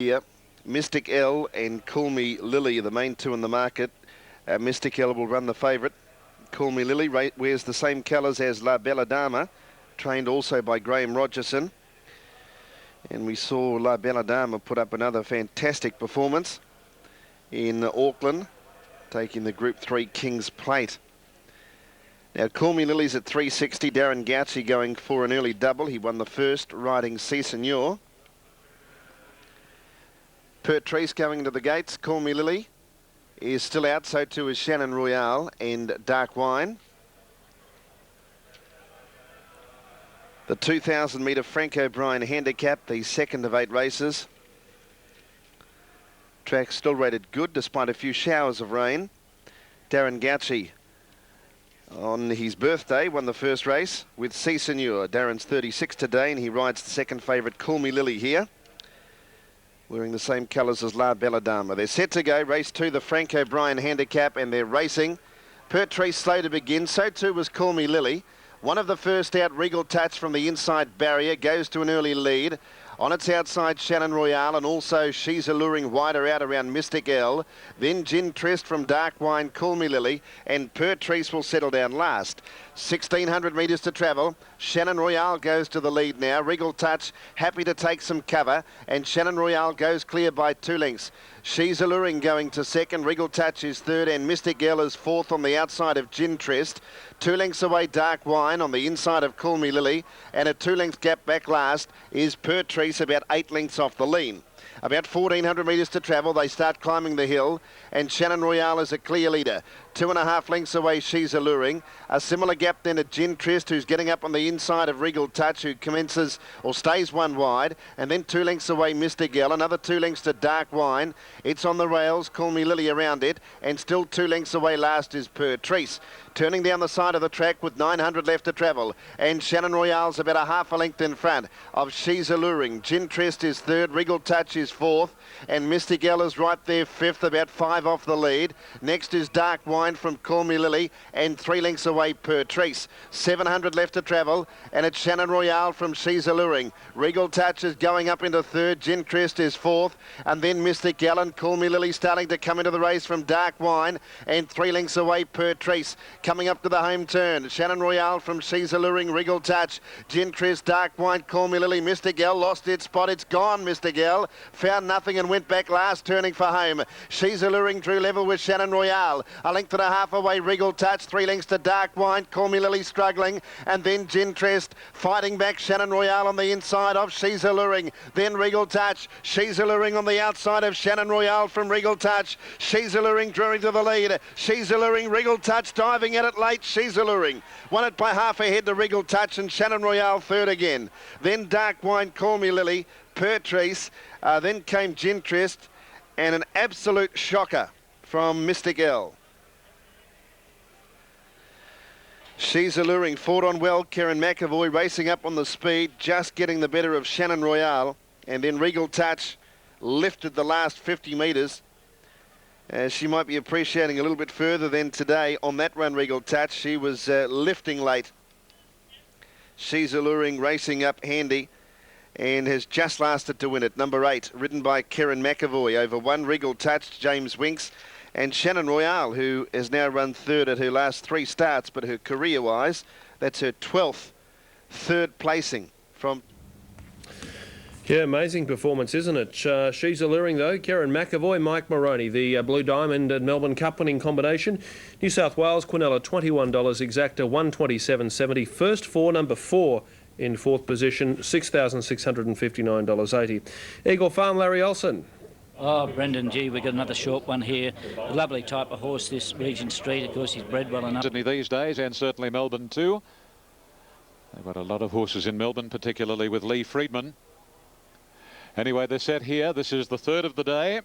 here. Mystic L and Call Me Lily are the main two in the market. Mystic L will run the favourite. Call Me Lily wears the same colours as La Bella Dama, trained also by Graham Rogerson. And we saw La Bella Dama put up another fantastic performance in Auckland, taking the Group 3 King's Plate. Now, Call Me Lily's at 360. Darren Gauci going for an early double. He won the first, riding Si Senor. Pertrice going to the gates. Call Me Lily is still out, so too is Shannon Royale and Dark Wine. The 2,000 metre Frank O'Brien handicap, the second of 8 races. Track still rated good despite a few showers of rain. Darren Gauci on his birthday won the first race with Si Senor. Darren's 36 today and he rides the second favourite Call Me Lily here, wearing the same colours as La Bella Dama. They're set to go. Race 2, the Frank O'Brien handicap, and they're racing. Pertrice slow to begin. So too was Call Me Lily. One of the first out, Regal Touch from the inside barrier, goes to an early lead. On its outside, Shannon Royale, and also She's Alluring wider out around Mystic L. Then Gin Trist from Dark Wine, Call Me Lily, and Pertrice will settle down last. 1,600 metres to travel. Shannon Royale goes to the lead now. Regal Touch happy to take some cover, and Shannon Royale goes clear by 2 lengths. She's Alluring going to second. Regal Touch is third, and Mystic L is fourth on the outside of Gin Trist. 2 lengths away, Dark Wine on the inside of Call Me Lily, and a 2-length gap back last is Pertrice, about 8 lengths off the lead. About 1,400 metres to travel. They start climbing the hill, and Shannon Royale is a clear leader. 2.5 lengths away, She's Alluring. A similar gap then at Gin Trist, who's getting up on the inside of Regal Touch, who commences or stays 1 wide. And then 2 lengths away, Mystic L. Another 2 lengths to Dark Wine. It's on the rails, Call Me Lily around it. And still 2 lengths away last is Pertrice. Turning down the side of the track with 900 left to travel. And Shannon Royale's about a half a length in front of She's Alluring. Gin Trist is third, Regal Touch is fourth, and Mystic L is right there fifth, about 5 off the lead. Next is Dark Wine from Call Me Lily, and 3 lengths away Pertrice. 700 left to travel, and it's Shannon Royale from She's Alluring. Regal Touch is going up into third, Gin Trist is fourth, and then Mystic L and Call Me Lily starting to come into the race from Dark Wine, and 3 lengths away Pertrice. Coming up to the home turn, Shannon Royale from She's Alluring, Regal Touch, Gin Trist, Dark Wine, Call Me Lily. Mystic L lost its spot, it's gone. Mystic L found nothing and went back last, turning for home. She's Alluring drew level with Shannon Royale. A length and a half away, Regal Touch. 3 lengths to Dark Wine. Call Me Lily struggling. And then Gin Trist fighting back. Shannon Royale on the inside of She's Alluring. Then Regal Touch. She's Alluring on the outside of Shannon Royale from Regal Touch. She's Alluring drawing to the lead. She's Alluring, Regal Touch diving at it late. She's Alluring won it by half a head to Regal Touch, and Shannon Royale third again. Then Dark Wine, Call Me Lily, Pertrice, then came Gin Trist, and an absolute shocker from Mystic L. She's Alluring fought on well. Karen McAvoy racing up on the speed, just getting the better of Shannon Royale, and then Regal Touch lifted the last 50 metres. She might be appreciating a little bit further than today on that run, Regal Touch. She was lifting late. She's Alluring racing up handy and has just lasted to win it. Number 8, ridden by Karen McAvoy. Over 1, Regal Touch, James Winks, and Shannon Royale, who has now run third at her last 3 starts, but her career-wise, that's her 12th third placing from... Yeah, amazing performance, isn't it? She's Alluring, though. Karen McAvoy, Mike Moroney, the Blue Diamond and Melbourne Cup winning combination. New South Wales, Quinella, $21, Exacta, $127.70. First 4, number 4 in 4th position, $6,659.80. Eagle Farm, Larry Olsen. Oh, Brendan, gee, we've got another short one here. A lovely type of horse, this Regent Street. Of course, he's bred well enough. Sydney these days, and certainly Melbourne too. They've got a lot of horses in Melbourne, particularly with Lee Friedman. Anyway, they're set here. This is the 3rd of the day.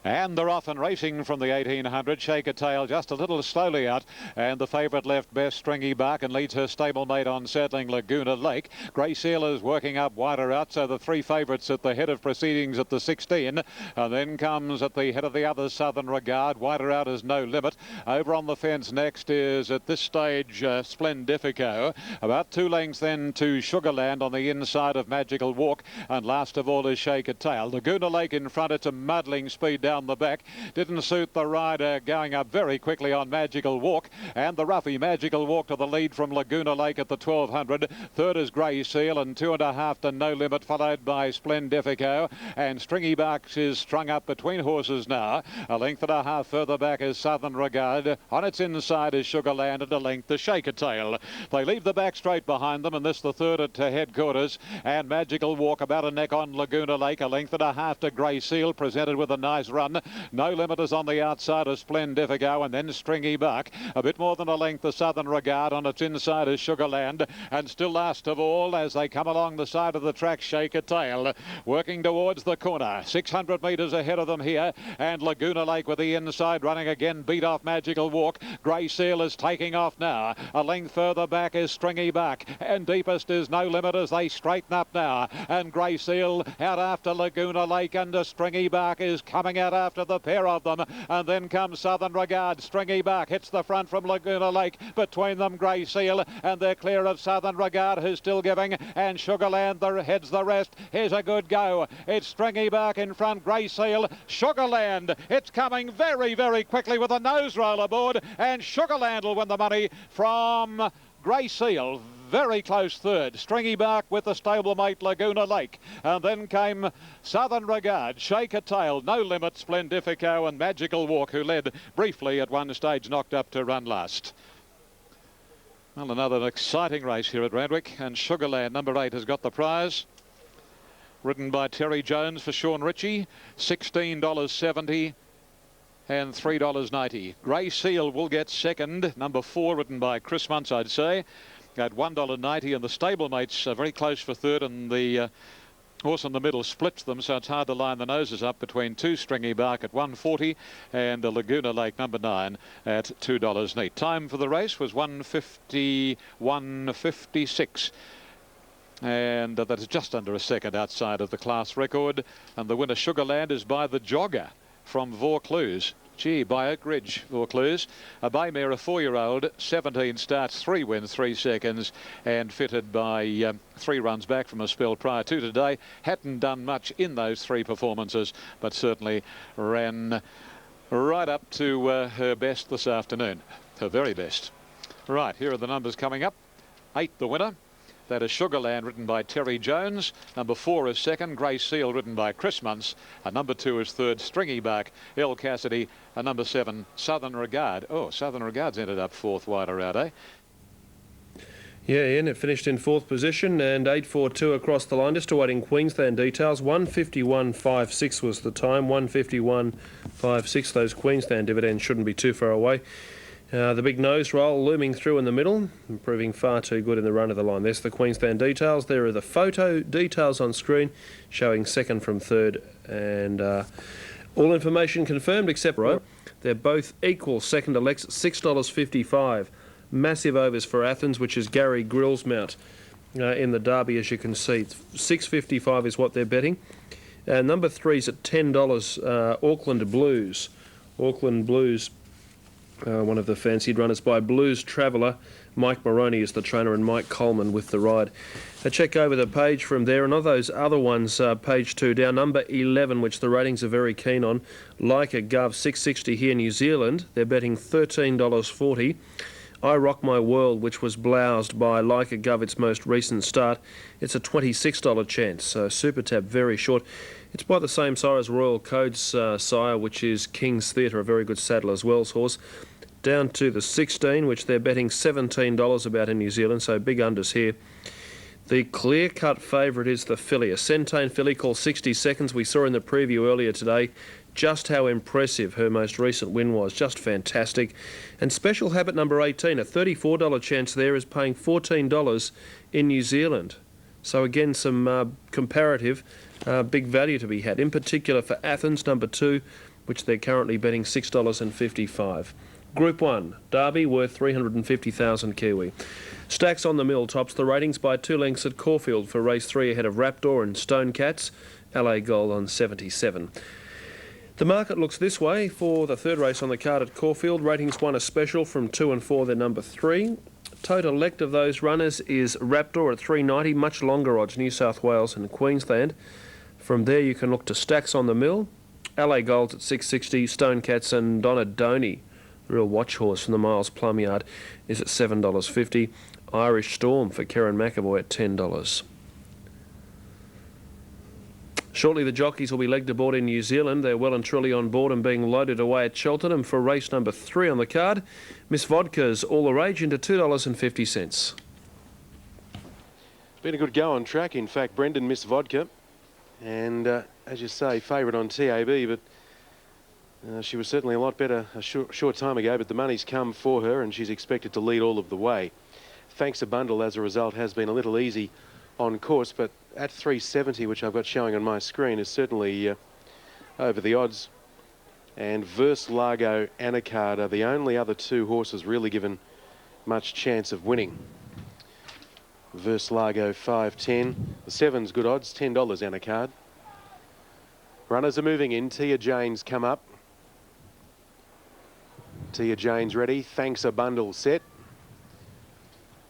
And they're off and racing from the 1800. Shake a Tail just a little slowly out, and the favourite left best, Stringy Bark, and leads her stablemate on settling Laguna Lake. Grey Seal is working up wider out, so the three favourites at the head of proceedings at the 16, and then comes at the head of the others Southern Regard. Wider out is No Limit. Over on the fence next is at this stage Splendifico. About 2 lengths then to Sugarland on the inside of Magical Walk, and last of all is Shake a Tail. Laguna Lake in front. It's a muddling speed down the back. Didn't suit the rider, going up very quickly on Magical Walk, and the roughie Magical Walk to the lead from Laguna Lake at the 1200. Third is Grey Seal, and 2.5 to No Limit, followed by Splendifico, and Stringy Barks is strung up between horses now. A length and a half further back is Southern Regard. On its inside is Sugarland, and a length to Shake a Tail. They leave the back straight behind them, and this the third at headquarters, and Magical Walk about a neck on Laguna Lake. A length and a half to Grey Seal, presented with a nice run. No Limit is on the outside of Splendifico, and then Stringy Bark. A bit more than a length the Southern Regard. On its inside is Sugarland, and still last of all as they come along the side of the track, Shake a Tail, working towards the corner. 600 metres ahead of them here, and Laguna Lake with the inside running again, beat off Magical Walk. Grey Seal is taking off now. A length further back is Stringy Bark, and deepest is No Limit as they straighten up now, and Grey Seal out after Laguna Lake, and Stringy Bark is coming out after the pair of them, and then comes Southern Regard. Stringy Bark hits the front from Laguna Lake, between them Grey Seal, and they're clear of Southern Regard, who's still giving, and Sugarland heads the rest. Here's a good go. It's Stringy Bark in front, Grey Seal, Sugarland. It's coming very, very quickly with a nose roll aboard, and Sugarland will win the money from Grey Seal. Very close third. Stringy Bark with the stablemate Laguna Lake. And then came Southern Regard, Shake a Tail, No Limit, Splendifico, and Magical Walk, who led briefly at one stage, knocked up to run last. Well, another exciting race here at Randwick, and Sugarland, number 8, has got the prize. Ridden by Terry Jones for Sean Ritchie, $16.70. and $3.90. Grey Seal will get second. Number 4, ridden by Chris Muntz, I'd say, at $1.90, and the stablemates are very close for third, and the horse in the middle splits them, so it's hard to line the noses up between 2 Stringy Bark at $1.40 and Laguna Lake number 9 at $2 neat. Time for the race was 1:51.56. And that is just under a second outside of the class record. And the winner, Sugarland, is by the jogger from Vaucluse. Gee, by Oak Ridge, Vaucluse. A bay mare, a 4-year-old, 17 starts, 3 wins, 3 seconds, and fitted by 3 runs back from a spell prior to today. Hadn't done much in those 3 performances, but certainly ran right up to her best this afternoon. Her very best. Right, here are the numbers coming up. 8, the winner. That is Sugarland, ridden by Terry Jones. Number 4 is second, Grey Seal, ridden by Chris Muntz. Number 2 is third, Stringy Bark, L. Cassidy. Number 7, Southern Regard. Oh, Southern Regard's ended up 4th wider out, eh? Yeah, Ian, it finished in 4th position, and 8.42 across the line. Just awaiting Queensland details. 1:51.56 was the time. 1:51.56. Those Queensland dividends shouldn't be too far away. The big nose roll looming through in the middle, proving far too good in the run of the line. There's the Queensland details. There are the photo details on screen showing second from third, and all information confirmed except right. They're both equal. Second to Lex, $6.55. Massive overs for Athens, which is Gary Grill's mount in the Derby, as you can see. $6.55 is what they're betting. Number 3's at $10. Auckland Blues. Auckland Blues. One of the fancied runners by Blues Traveller. Mike Moroney is the trainer, and Mike Coleman with the ride. Check over the page from there, and all those other ones, page 2 down. Number 11, which the ratings are very keen on, Like a Gov, $6.60 here, New Zealand. They're betting $13.40. I Rock My World, which was bloused by Like a Gov, its most recent start. It's a $26 chance, so Super Tab very short. It's by the same sire as Royal Code's sire, which is King's Theatre, a very good Sadler's Wells horse. Down to the 16, which they're betting $17 about in New Zealand, so big unders here. The clear-cut favourite is the filly, a Centane filly called 60 Seconds. We saw in the preview earlier today just how impressive her most recent win was, just fantastic. And Special Habit number 18, a $34 chance there, is paying $14 in New Zealand. So again, some comparative big value to be had. In particular for Athens, number 2, which they're currently betting $6.55. Group 1, Derby, worth 350,000 Kiwi. Stacks on the Mill tops the ratings by 2 lengths at Caulfield for race 3 ahead of Raptor and Stone Cats. LA Gold on 77. The market looks this way for the third race on the card at Caulfield. Ratings 1 a special from 2 and 4, they're number 3. Total elect of those runners is Raptor at 390, much longer odds, New South Wales and Queensland. From there you can look to Stacks on the Mill, LA Golds at 660, Stone Cats and Donadoni, the real watch horse from the Miles Plum Yard, is at $7.50. Irish Storm for Kerrin McEvoy at $10. Shortly the jockeys will be legged aboard in New Zealand. They're well and truly on board and being loaded away at Cheltenham for race number 3 on the card. Miss Vodka's all the rage into $2.50. Been a good go on track, in fact, Brendan, Miss Vodka. And as you say, favourite on TAB, but she was certainly a lot better a short time ago, but the money's come for her and she's expected to lead all of the way. Thanks a Bundle, as a result, has been a little easy on course, but at 370, which I've got showing on my screen, is certainly over the odds. And Verse Largo, Anacard are the only other 2 horses really given much chance of winning. Verse Largo 5.10. The 7's good odds, $10 Anacard. Runners are moving in. Tia Jane's come up. Tia Jane's ready. Thanks a Bundle set.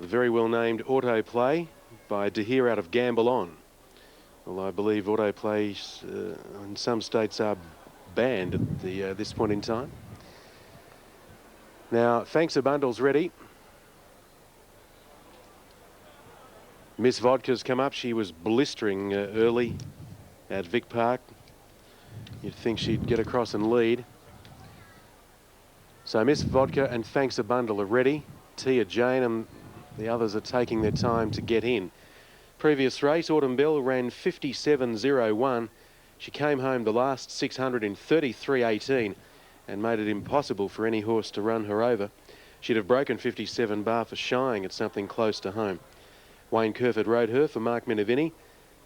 The very well named Autoplay by Dahir out of Gamble On. Well, I believe autoplays in some states are banned at this point in time. Now, Thanks a Bundle's ready. Miss Vodka's come up. She was blistering early at Vic Park. You'd think she'd get across and lead. So Miss Vodka and Thanks a Bundle are ready. Tia Jane and the others are taking their time to get in. Previous race, Autumn Bell ran 57.01. She came home the last 600 in 33.18 and made it impossible for any horse to run her over. She'd have broken 57 bar for shying at something close to home. Wayne Kerford rode her for Mark Minervini,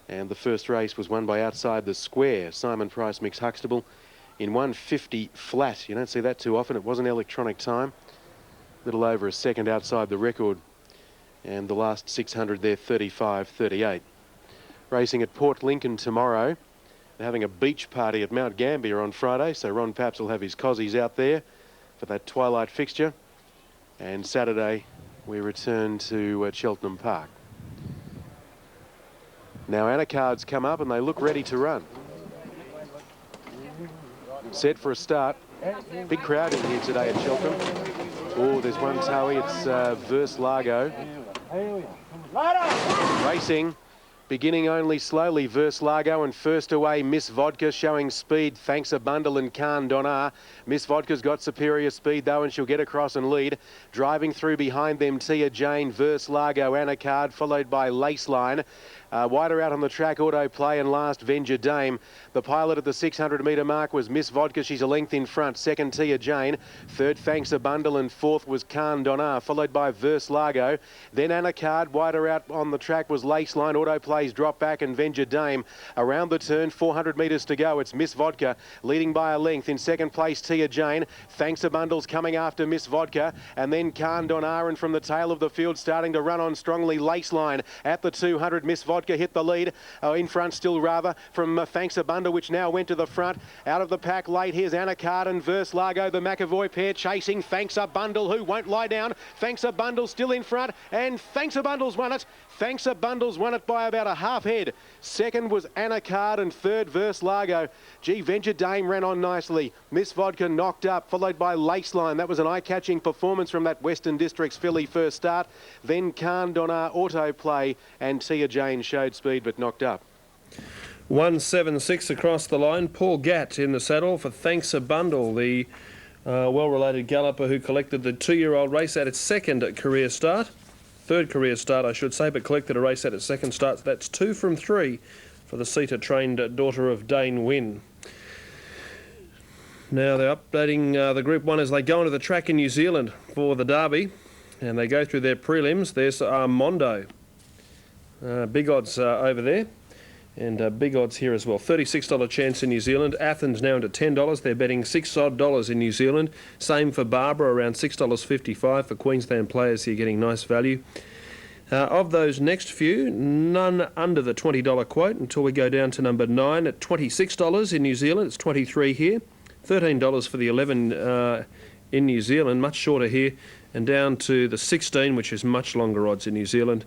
and the first race was won by Outside the Square, Simon Price Mix Huxtable, in 150 flat. You don't see that too often. It wasn't electronic time. A little over a second outside the record. And the last 600 there, 35.38. Racing at Port Lincoln tomorrow. They're having a beach party at Mount Gambier on Friday, so Ron Paps will have his cozies out there for that twilight fixture. And Saturday, we return to Cheltenham Park. Now Anacard's come up and they look ready to run. Set for a start. Big crowd in here today at Cheltenham. Oh, there's one towie. It's Verse Largo. Racing, beginning only slowly. Verse Largo and first away Miss Vodka showing speed. Thanks a Bundle and Khan Donar. Miss Vodka's got superior speed though and she'll get across and lead. Driving through behind them Tia Jane, Verse Largo, Anacard, followed by Laceline. Wider out on the track, Autoplay, and last Venger Dame. The pilot at the 600 metre mark was Miss Vodka. She's a length in front. Second, Tia Jane. Third, Thanks a Bundle, and fourth was Khan Donar, followed by Verse Largo. Then Anacard. Wider out on the track was Laceline. Autoplay's drop back and Venger Dame. Around the turn, 400 metres to go. It's Miss Vodka leading by a length. In second place, Tia Jane. Thanks a Bundle's coming after Miss Vodka. And then Khan Donar, and from the tail of the field starting to run on strongly, Laceline. At the 200, Miss Vodka hit the lead. In front still rather from Thanks a Bundle, which now went to the front. Out of the pack late, here's Anacard and Verse Largo, the McAvoy pair chasing Thanks a Bundle, who won't lie down. Thanks a Bundle still in front, and Thanks a Bundle's won it. Thanks a Bundle's won it by about a half head. Second was Anacard and third Verse Largo. Gee, Venger Dame ran on nicely. Miss Vodka knocked up, followed by Laceline. That was an eye-catching performance from that Western Districts filly first start. Then Khan Donar, Autoplay, and Tia Jane showed speed but knocked up. 176 across the line. Paul Gatt in the saddle for Thanks a Bundle, the well-related galloper who collected the 2-year-old race at its second career start. Third career start, I should say, but collected a race at its second start. That's 2 from 3 for the Ceta-trained daughter of Dane Wynn. Now they're updating the Group 1 as they go into the track in New Zealand for the Derby, and they go through their prelims. There's Armando. Big odds over there. And big odds here as well. $36 chance in New Zealand. Athens now into $10. They're betting $6 odd in New Zealand. Same for Barbara, around $6.55 for Queensland players here, getting nice value. Of those next few, none under the $20 quote until we go down to number 9 at $26 in New Zealand. It's $23 here. $13 for the 11 in New Zealand, much shorter here. And down to the 16, which is much longer odds in New Zealand.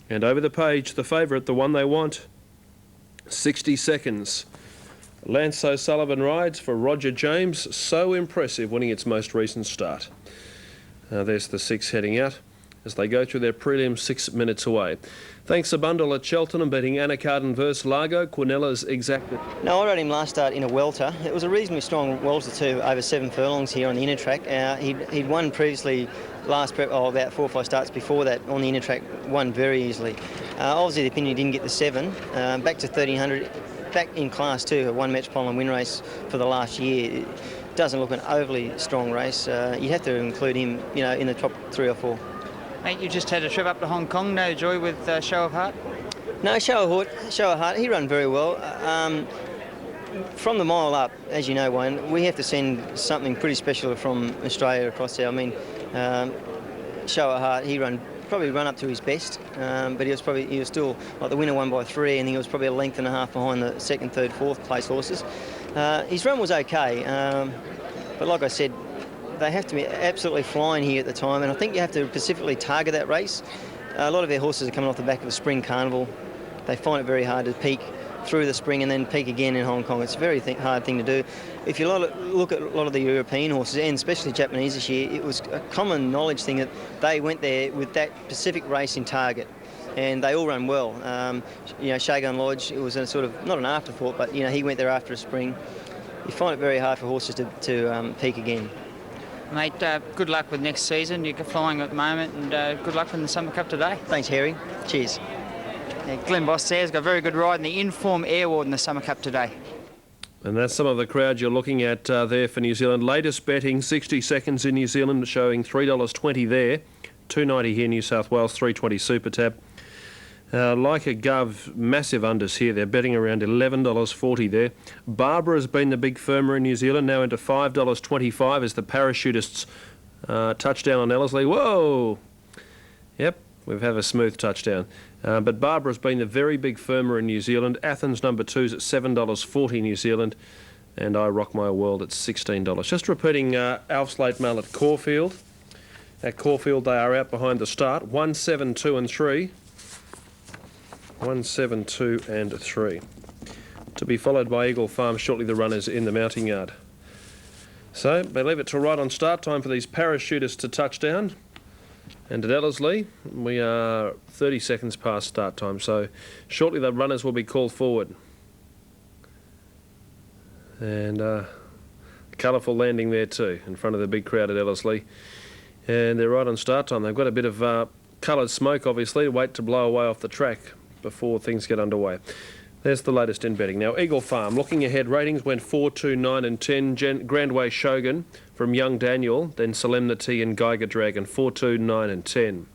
And over the page, the favourite, the one they want, 60 seconds. Lance O'Sullivan rides for Roger James. So impressive, winning its most recent start. There's the 6 heading out as they go through their prelims 6 minutes away. Thanks a bundle at Cheltenham, betting Anacardan versus Largo. Quinnella's exacted. No, I rode him last start in a welter. It was a reasonably strong welter too, over 7 furlongs here on the inner track. He'd won previously about 4 or 5 starts before that on the inner track, won very easily. Obviously the opinion he didn't get the 7. Back to 1300, back in class 2, a 1 Metropolitan win race for the last year. It doesn't look an overly strong race. You'd have to include him, in the top 3 or 4. Mate, you just had a trip up to Hong Kong, no joy with Show of Heart? No, Show of Heart, he ran very well. From the mile up, as you know, Wayne, we have to send something pretty special from Australia across there. I mean, Show of Heart, he probably run up to his best, but he was still, like the winner won by 3, and he was probably a length and a half behind the 2nd, 3rd, 4th place horses. His run was okay, but like I said, they have to be absolutely flying here at the time, and I think you have to specifically target that race. A lot of their horses are coming off the back of the Spring Carnival. They find it very hard to peak through the spring and then peak again in Hong Kong. It's a very hard thing to do. If you look at a lot of the European horses, and especially Japanese this year, it was a common knowledge thing that they went there with that specific race in target, and they all run well. Shagun Lodge, it was a sort of, not an afterthought, but he went there after a spring. You find it very hard for horses to peak again. Mate, good luck with next season. You're flying at the moment, and good luck in the Summer Cup today. Thanks, Harry. Cheers. Glenn Boss there's got a very good ride in the Inform Airward in the Summer Cup today. And that's some of the crowd you're looking at there for New Zealand. Latest betting, 60 seconds in New Zealand, showing $3.20 there. $2.90 here, New South Wales, $3.20 Super Tab. Like a Gov, massive unders here. They're betting around $11.40 there. Barbara has been the big firmer in New Zealand, now into $5.25 as the parachutists touchdown on Ellerslie. Whoa! Yep, we've had a smooth touchdown. But Barbara's been the very big firmer in New Zealand. Athens number 2's at $7.40 New Zealand. And I Rock My World at $16. Just repeating Alf's late mail at Caulfield. At Caulfield, they are out behind the start. 1, 7, 2 and 3. 1, 7, 2 and 3. To be followed by Eagle Farm, shortly the runners in the mounting yard. So they leave it to right on start time for these parachutists to touch down. And at Ellerslie, we are 30 seconds past start time, so shortly the runners will be called forward. And colourful landing there too, in front of the big crowd at Ellerslie. And they're right on start time. They've got a bit of coloured smoke, obviously, to wait to blow away off the track before things get underway. There's the latest in betting. Now, Eagle Farm, looking ahead, ratings went 4, 2, 9 and 10. Grandway Shogun from Young Daniel, then Solemnity and Geiger Dragon, 4, 2, 9 and 10.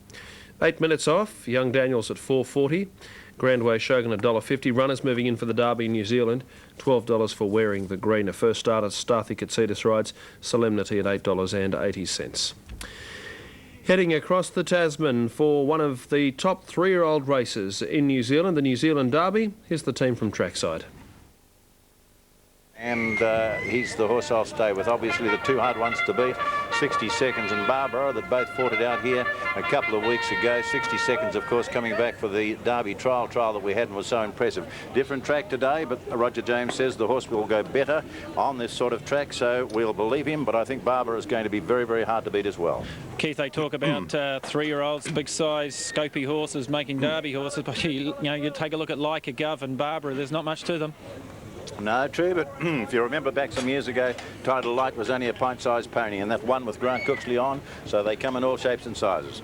8 minutes off, Young Daniel's at $4.40. Grandway Shogun $1.50. Runners moving in for the Derby in New Zealand, $12 for Wearing the Green. A first starter, Starthy Katsitas rides, Solemnity at $8.80. Heading across the Tasman for one of the top 3-year-old races in New Zealand, the New Zealand Derby. Here's the team from trackside. And he's the horse I'll stay with. Obviously, the 2 hard ones to beat, 60 Seconds and Barbara, that both fought it out here a couple of weeks ago. 60 Seconds, of course, coming back for the Derby trial that we had and was so impressive. Different track today, but Roger James says the horse will go better on this sort of track, so we'll believe him. But I think Barbara is going to be very, very hard to beat as well. Keith, they talk about 3-year-olds, big size, scopy horses making Derby horses, but you take a look at Like a Gov and Barbara, there's not much to them. No, true, but if you remember back some years ago, Title Light was only a pint-sized pony, and that won with Grant Cooksley on, so they come in all shapes and sizes.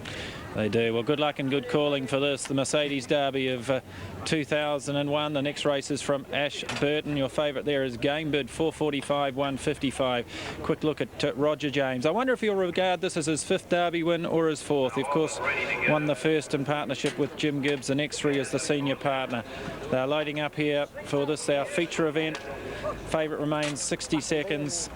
They do. Well, good luck and good calling for this. The Mercedes Derby of 2001. The next race is from Ashburton. Your favourite there is Gamebird, 445, 155. Quick look at Roger James. I wonder if he'll regard this as his 5th Derby win or his 4th. He, of course, won the first in partnership with Jim Gibbs, and X3 is the senior partner. They're loading up here for this, our feature event. Favourite remains 60 seconds.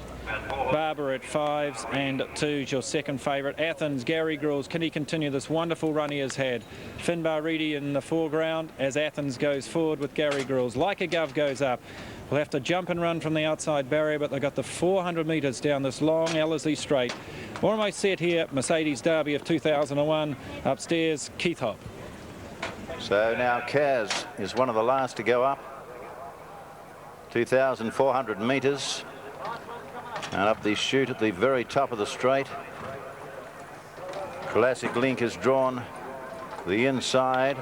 Barber at 5s and 2s, your second favourite. Athens, Gary Grills, can he continue this wonderful run he has had? Finbar Reedy in the foreground as Athens goes forward with Gary Grills. Like a Gov goes up. We'll have to jump and run from the outside barrier, but they've got the 400 metres down this long Ellerslie straight. Almost set here, Mercedes Derby of 2001. Upstairs, Keith Hopp. So now Kaz is one of the last to go up. 2,400 metres. And up the chute at the very top of the straight. Classic Link has drawn the inside.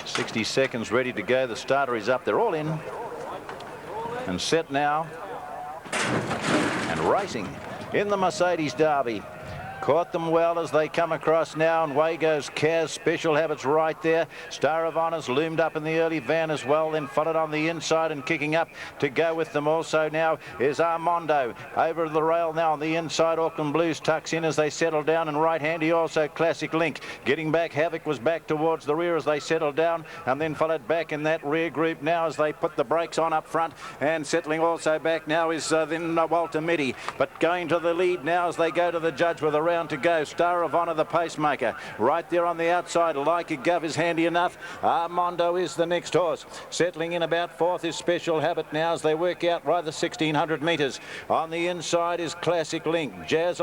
60 seconds ready to go. The starter is up. They're all in and set now. And racing in the Mercedes Derby. Caught them well as they come across now, and away goes Kaz. Special Habits right there. Star of Honours loomed up in the early van as well, then followed on the inside and kicking up to go with them also now is Armando. Over the rail now on the inside. Auckland Blues tucks in as they settle down, and right handy also Classic Link. Getting back, Havoc was back towards the rear as they settled down, and then followed back in that rear group now as they put the brakes on up front, and settling also back now is then Walter Mitty. But going to the lead now as they go to the judge with a round to go. Star of Honour, the pacemaker, right there on the outside. Like a Gov is handy enough. Armando is the next horse. Settling in about 4th is Special Habit now as they work out right the 1,600 metres. On the inside is Classic Link. Jazz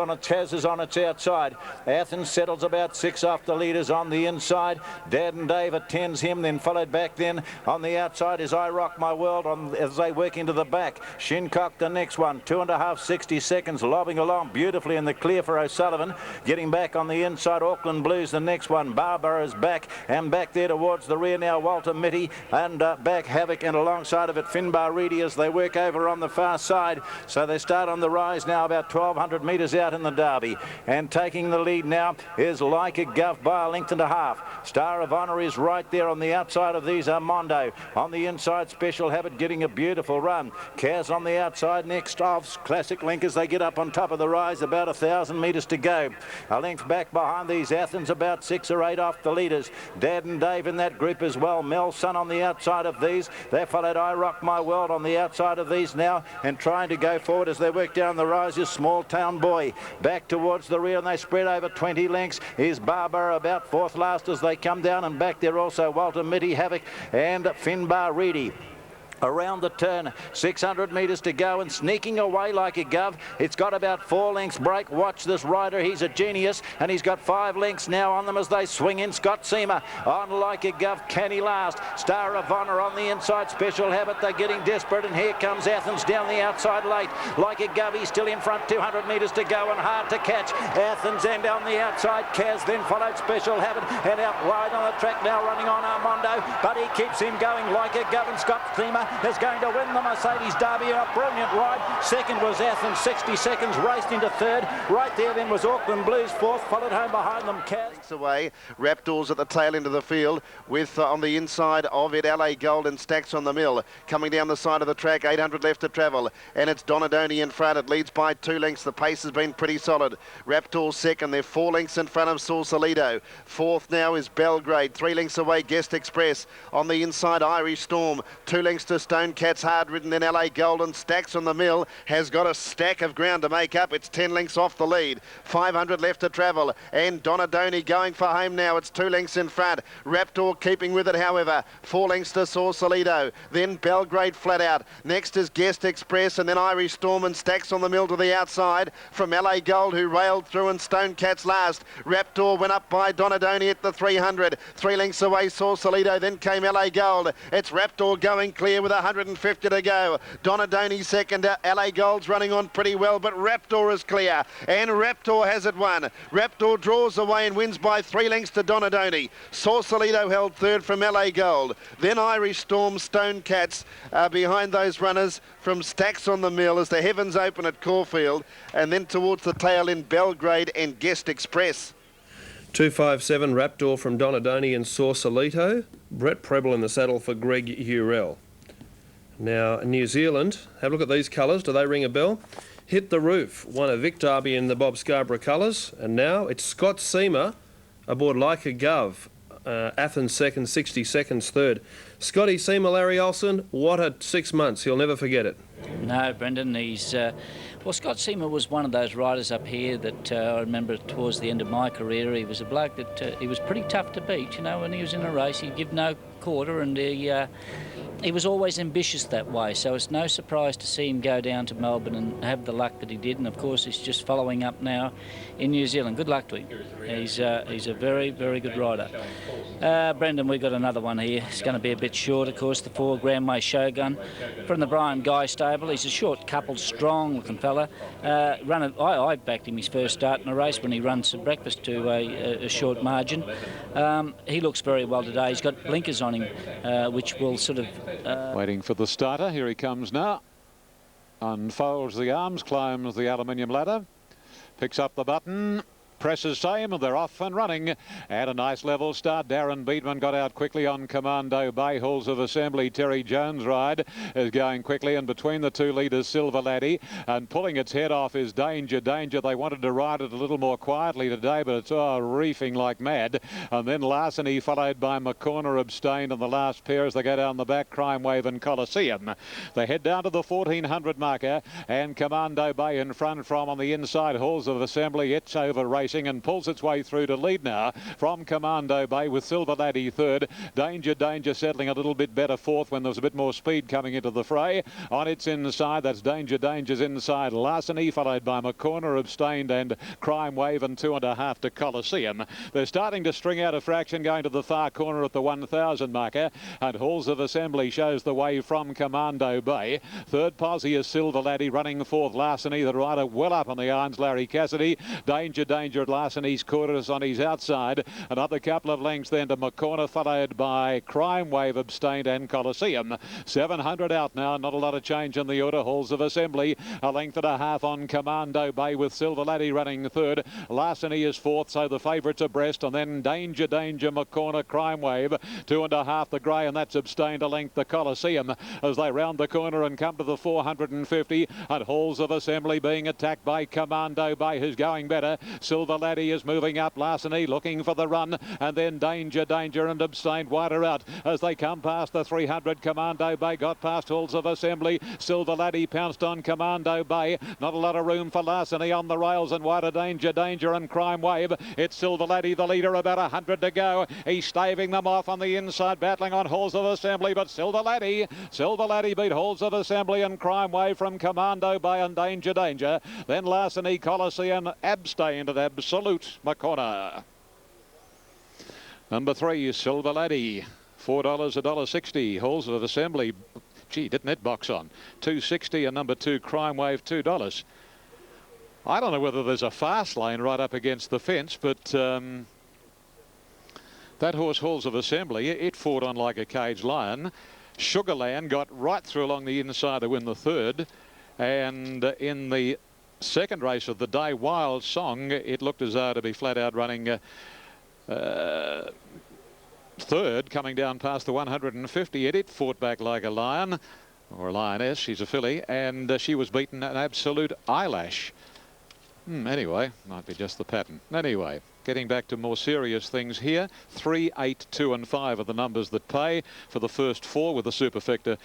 is on its outside. Athens settles about 6 off the leaders on the inside. Dad and Dave attends him, then followed back then. On the outside is I Rock My World as they work into the back. Shincock the next one. 2.5, 60 seconds, lobbing along beautifully in the clear for O'Sullivan. Getting back on the inside, Auckland Blues the next one. Barbara is back, and back there towards the rear now Walter Mitty, and back Havoc, and alongside of it Finbar Reedy as they work over on the far side. So they start on the rise now about 1,200 metres out in the Derby, and taking the lead now is Like a Gov by a length and a half. Star of Honour is right there on the outside of these. Armando on the inside. Special Habit getting a beautiful run. Kaz on the outside. Next off Classic Link as they get up on top of the rise, about 1,000 metres to go. A length back behind these Athens, about 6 or 8 off the leaders. Dad and Dave in that group as well. Mel Sun on the outside of these. They followed I Rock My World on the outside of these now, and trying to go forward as they work down the rise is Small Town Boy. Back towards the rear, and they spread over 20 lengths is Barbara about 4th last as they come down, and back there also Walter Mitty, Havoc and Finbar Reedy. Around the turn, 600 metres to go, and sneaking away Like a Gov. It's got about 4 lengths break. Watch this rider, he's a genius, and he's got 5 lengths now on them as they swing in. Scott Seamer on Like a Gov, can he last? Star of Honour on the inside. Special Habit, they're getting desperate, and here comes Athens down the outside late. Like a Gov, he's still in front, 200 metres to go and hard to catch. Athens and on the outside, Kaz then followed Special Habit, and out wide on the track now running on Armando, but he keeps him going. Like a Gov, and Scott Seamer is going to win the Mercedes Derby. A brilliant ride. Second was Athens, 60 seconds, raced into third. Right there then was Auckland Blues, 4th, followed home behind them Kaz. Away, Raptors at the tail end of the field with on the inside of it LA Gold and Stacks on the Mill. Coming down the side of the track, 800 left to travel, and it's Donadoni in front. It leads by 2 lengths. The pace has been pretty solid. Raptors second, they're 4 lengths in front of Sausalito. 4th now is Belgrade, 3 lengths away Guest Express. On the inside, Irish Storm, 2 lengths to Stone Cat's hard ridden, then LA Golden. Stacks on the Mill has got a stack of ground to make up. It's 10 lengths off the lead. 500 left to travel, and Donadoni going for home now. It's 2 lengths in front. Raptor keeping with it, however. 4 lengths to Sausalito. Then Belgrade flat out. Next is Guest Express, and then Irish Storm and Stacks on the Mill to the outside from LA Gold, who railed through, and Stone Cat's last. Raptor went up by Donadoni at the 300. 3 lengths away Sausalito, then came LA Gold. It's Raptor going clear with 150 to go. Donadoni second. LA Gold's running on pretty well, but Raptor is clear, and Raptor has it won. Raptor draws away and wins by 3 lengths to Donadoni. Sausalito held third from LA Gold. Then Irish Storm, Stone Cats behind those runners from Stacks on the Mill as the heavens open at Caulfield, and then towards the tail in Belgrade and Guest Express. 257 Raptor from Donadoni and Sausalito. Brett Preble in the saddle for Greg Urell. Now, New Zealand, have a look at these colours. Do they ring a bell? Hit the Roof won a Vic Derby in the Bob Scarborough colours, and now it's Scott Seamer aboard Leica Gov. Athens second, 60 seconds third. Scotty Seamer, Larry Olsen, what a 6 months. He'll never forget it. No, Brendan, he's... well, Scott Seamer was one of those riders up here that I remember towards the end of my career. He was a bloke that he was pretty tough to beat. You know, when he was in a race, he'd give no quarter, and he was always ambitious that way. So it's no surprise to see him go down to Melbourne and have the luck that he did. And of course, he's just following up now in New Zealand. Good luck to him. He's a very, very good rider. Brendan, we've got another one here. It's going to be a bit short, of course. The 4 Grandway Shogun from the Brian Guy stable. He's a short coupled, strong-looking fella. I backed him his first start in a race when he ran some breakfast to a short margin. He looks very well today. He's got blinkers on him, which will sort of... Waiting for the starter. Here he comes now. Unfolds the arms, climbs the aluminium ladder, picks up the button, presses same, and they're off and running. And a nice level start. Darren Beedman got out quickly on Commando Bay. Halls of Assembly, Terry Jones' ride is going quickly, and between the 2 leaders, Silver Laddie, and pulling its head off is Danger. They wanted to ride it a little more quietly today, but it's reefing like mad. And then Larceny, followed by McCorner, abstained, and the last pair as they go down the back, Crime Wave and Coliseum. They head down to the 1400 marker, and Commando Bay in front from on the inside. Halls of Assembly, it's over racing and pulls its way through to lead now from Commando Bay, with Silver Laddie third. Danger settling a little bit better fourth when there was a bit more speed coming into the fray. On its inside, that's Danger's inside. Larceny, followed by McCorner, abstained, and Crime Wave, and 2.5 to Coliseum. They're starting to string out a fraction, going to the far corner at the 1000 marker, and Halls of Assembly shows the way from Commando Bay. Third posse is Silver Laddie, running fourth. Larceny, the rider, well up on the irons. Larry Cassidy. Danger at Larceny's quarters on his outside. Another couple of lengths then to McCorner, followed by Crime Wave, abstained, and Coliseum. 700 out now, not a lot of change in the order. Halls of Assembly, a length and a half on Commando Bay, with Silver Laddie running third. Larceny is fourth, so the favourites abreast, and then Danger, McCorner, Crime Wave, 2.5 the grey, and that's abstained a length the Coliseum as they round the corner and come to the 450, and Halls of Assembly being attacked by Commando Bay, who's going better. Silver Laddie is moving up. Larceny looking for the run, and then Danger and abstained wider out as they come past the 300. Commando Bay got past Halls of Assembly. Silver Laddie pounced on Commando Bay. Not a lot of room for Larceny on the rails, and wider Danger and Crime Wave. It's Silver Laddie, the leader, about 100 to go. He's staving them off on the inside, battling on Halls of Assembly, but Silver Laddie beat Halls of Assembly and Crime Wave from Commando Bay and Danger. Then Larceny, Coliseum, abstained at Absolute McCorner. Number 3 is Silver Laddie, $4, $1.60. Halls of Assembly, gee, didn't it box on? $2.60, and number 2 Crime Wave, $2. I don't know whether there's a fast lane right up against the fence, but that horse, Halls of Assembly, it fought on like a caged lion. Sugarland got right through along the inside to win the third, and in the second race of the day, Wild Song, it looked as though to be flat out running third, coming down past the 150. It fought back like a lion, or a lioness. She's a filly, and she was beaten an Absolute Eyelash. Anyway, might be just the pattern. Anyway, getting back to more serious things here. 3, 8, 2 and 5 are the numbers that pay for the first 4, with the superfecta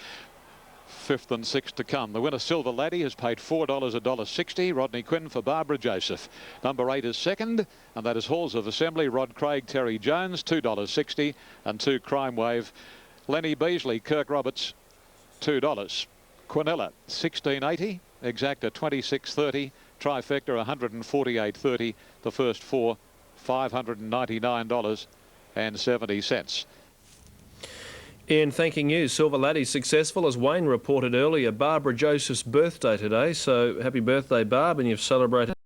5th and 6th to come. The winner, Silver Laddie, has paid $4, $1.60. Rodney Quinn for Barbara Joseph. Number 8 is second, and that is Halls of Assembly, Rod Craig, Terry Jones, $2.60, and 2 Crime Wave. Lenny Beasley, Kirk Roberts, $2. Quinella, $16.80. Exacta, $26.30. Trifecta, $148.30. The first 4, $599.70. In thanking you, Silver Laddie's successful, as Wayne reported earlier. Barbara Joseph's birthday today, so happy birthday, Barb, and you've celebrated